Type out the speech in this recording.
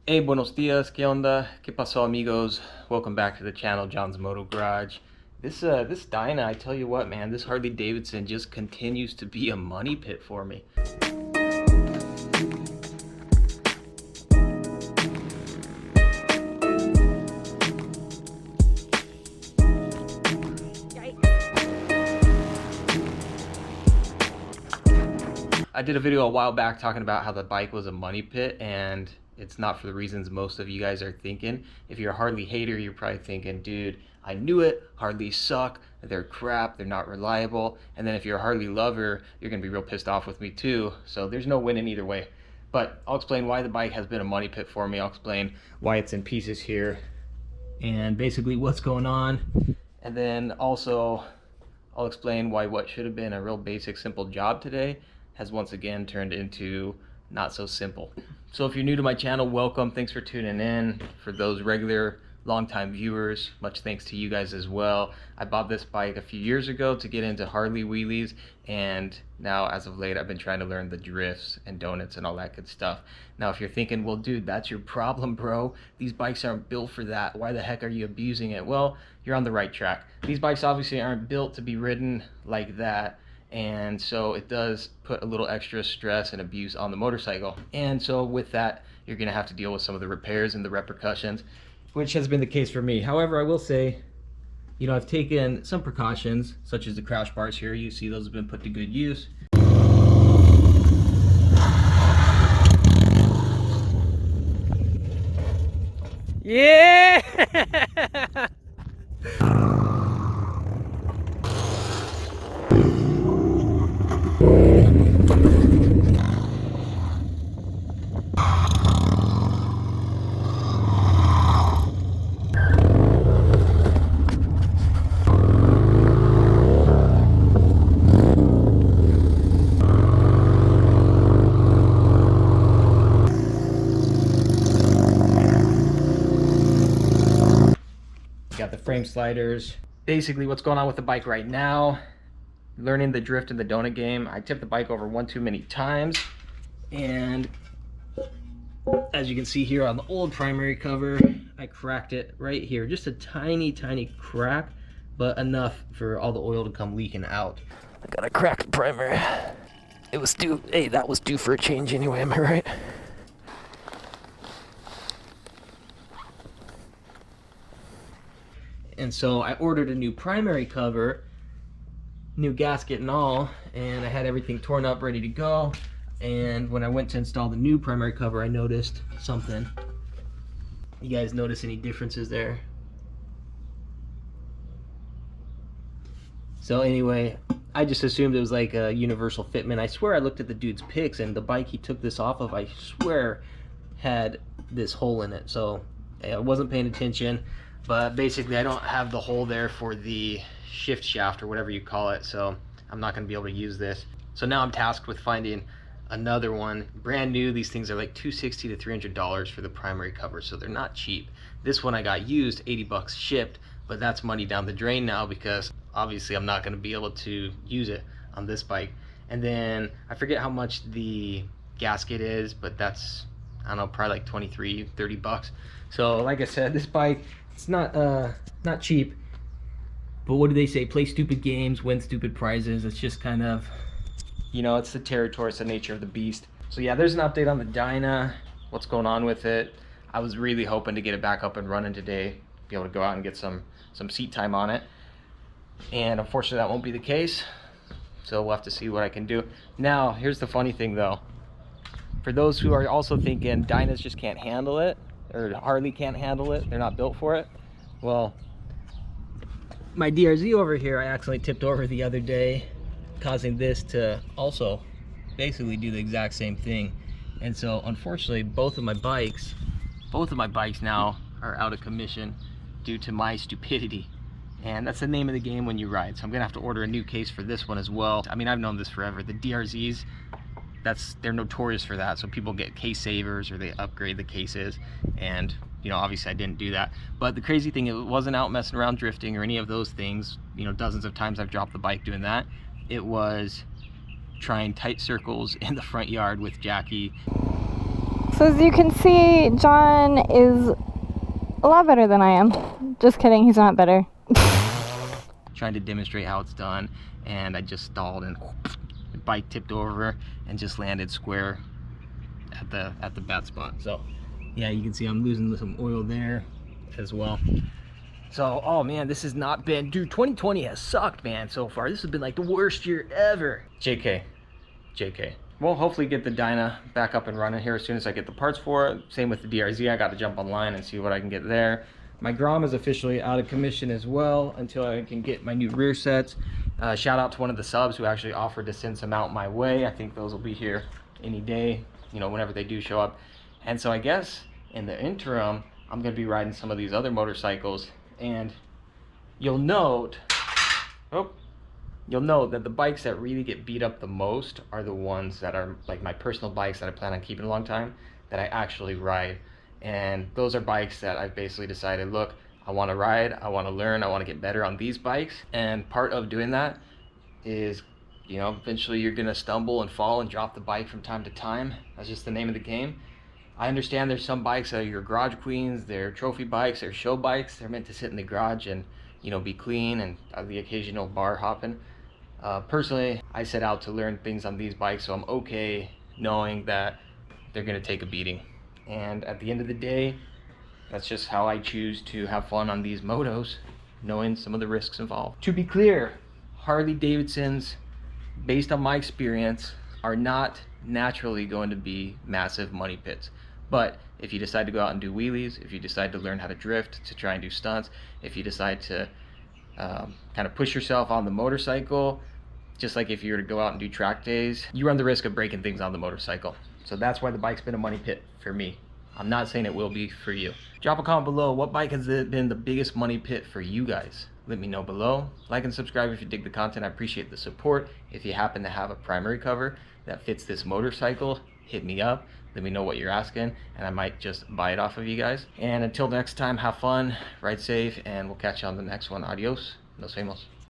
Hey, buenos dias, ¿qué onda? ¿Qué pasó, amigos? Welcome back to the channel, John's Moto Garage. This Dyna, I tell you what, man, this Harley Davidson just continues to be a money pit for me. I did a video a while back talking about how the bike was a money pit, and it's not for the reasons most of you guys are thinking. If you're a Harley hater, you're probably thinking, dude, I knew it, Harleys suck, they're crap, they're not reliable. And then if you're a Harley lover, you're gonna be real pissed off with me too. So there's no winning either way. But I'll explain why the bike has been a money pit for me. I'll explain why it's in pieces here and basically what's going on. And then also I'll explain why what should have been a real basic, simple job today has once again turned into not so simple. So if you're new to my channel, welcome. Thanks for tuning in. For those regular longtime viewers, much thanks to you guys as well. I bought this bike a few years ago to get into Harley wheelies, and now as of late I've been trying to learn the drifts and donuts and all that good stuff. Now if you're thinking, well dude, that's your problem, bro, these bikes aren't built for that, why the heck are you abusing it? Well, you're on the right track. These bikes obviously aren't built to be ridden like that, and so it does put a little extra stress and abuse on the motorcycle. And so with that, you're gonna have to deal with some of the repairs and the repercussions, which has been the case for me. However, I will say, you know, I've taken some precautions, such as the crash bars here. You see those have been put to good use. Yeah! Got the frame sliders. Basically what's going on with the bike right now, learning the drift in the donut game, I tipped the bike over one too many times, and as you can see here on the old primary cover, I cracked it right here. Just a tiny crack, but enough for all the oil to come leaking out. I got a cracked primary. It was due, hey, that was due for a change anyway, am I right? And so I ordered a new primary cover, new gasket and all, and I had everything torn up, ready to go. And when I went to install the new primary cover, I noticed something. You guys notice any differences there? So anyway, I just assumed it was like a universal fitment. I swear I looked at the dude's pics, and the bike he took this off of, I swear, had this hole in it. So I wasn't paying attention. But basically I don't have the hole there for the shift shaft or whatever you call it, so I'm not going to be able to use this. So now I'm tasked with finding another one, brand new. These things are like $260 to $300 for the primary cover, so they're not cheap. This one I got used, 80 bucks shipped, but that's money down the drain now because obviously I'm not going to be able to use it on this bike. And then I forget how much the gasket is, but that's, I don't know, probably like 23, 30 bucks. So like I said, this bike, it's not cheap, but what do they say? Play stupid games, win stupid prizes. It's just kind of, you know, it's the territory, it's the nature of the beast. So yeah, there's an update on the Dyna, what's going on with it. I was really hoping to get it back up and running today, be able to go out and get some seat time on it. And unfortunately that won't be the case. So we'll have to see what I can do. Now, here's the funny thing though. For those who are also thinking Dynas just can't handle it, or Harley can't handle it, they're not built for it. Well, my DRZ over here, I accidentally tipped over the other day, causing this to also basically do the exact same thing. And so unfortunately both of my bikes now are out of commission due to my stupidity. And that's the name of the game when you ride. So I'm gonna have to order a new case for this one as well. I mean, I've known this forever. The DRZs, they're notorious for that. So people get case savers or they upgrade the cases, and you know, obviously I didn't do that. But the crazy thing, it wasn't out messing around drifting or any of those things. You know, dozens of times I've dropped the bike doing that. It was trying tight circles in the front yard with Jackie. So as you can see, John is a lot better than I am. Just kidding, he's not better. Trying to demonstrate how it's done, and I just stalled and the bike tipped over and just landed square at the bad spot. So yeah, you can see I'm losing some oil there as well. So, oh man, this has not been, dude, 2020 has sucked, man, so far. This has been like the worst year ever. JK. We'll hopefully get the Dyna back up and running here as soon as I get the parts for it. Same with the DRZ, I got to jump online and see what I can get there. My Grom is officially out of commission as well until I can get my new rear sets. Shout out to one of the subs who actually offered to send some out my way. I think those will be here any day, you know, whenever they do show up. And so I guess in the interim, I'm going to be riding some of these other motorcycles, and you'll note that the bikes that really get beat up the most are the ones that are like my personal bikes that I plan on keeping a long time, that I actually ride. And those are bikes that I've basically decided, look, I want to ride, I want to learn, I want to get better on these bikes. And part of doing that is, you know, eventually you're going to stumble and fall and drop the bike from time to time. That's just the name of the game. I understand there's some bikes that are your garage queens, they're trophy bikes, they're show bikes. They're meant to sit in the garage and, you know, be clean and the occasional bar hopping. Personally, I set out to learn things on these bikes, so I'm okay knowing that they're going to take a beating. And at the end of the day, that's just how I choose to have fun on these motos, knowing some of the risks involved. To be clear, Harley Davidsons, based on my experience, are not naturally going to be massive money pits. But if you decide to go out and do wheelies, if you decide to learn how to drift, to try and do stunts, if you decide to kind of push yourself on the motorcycle, just like if you were to go out and do track days, you run the risk of breaking things on the motorcycle. So that's why the bike's been a money pit for me. I'm not saying it will be for you. Drop a comment below, what bike has been the biggest money pit for you guys? Let me know below. Like and subscribe if you dig the content. I appreciate the support. If you happen to have a primary cover that fits this motorcycle, hit me up. Let me know what you're asking, and I might just buy it off of you guys. And until next time, have fun, ride safe, and we'll catch you on the next one. Adios. Nos vemos.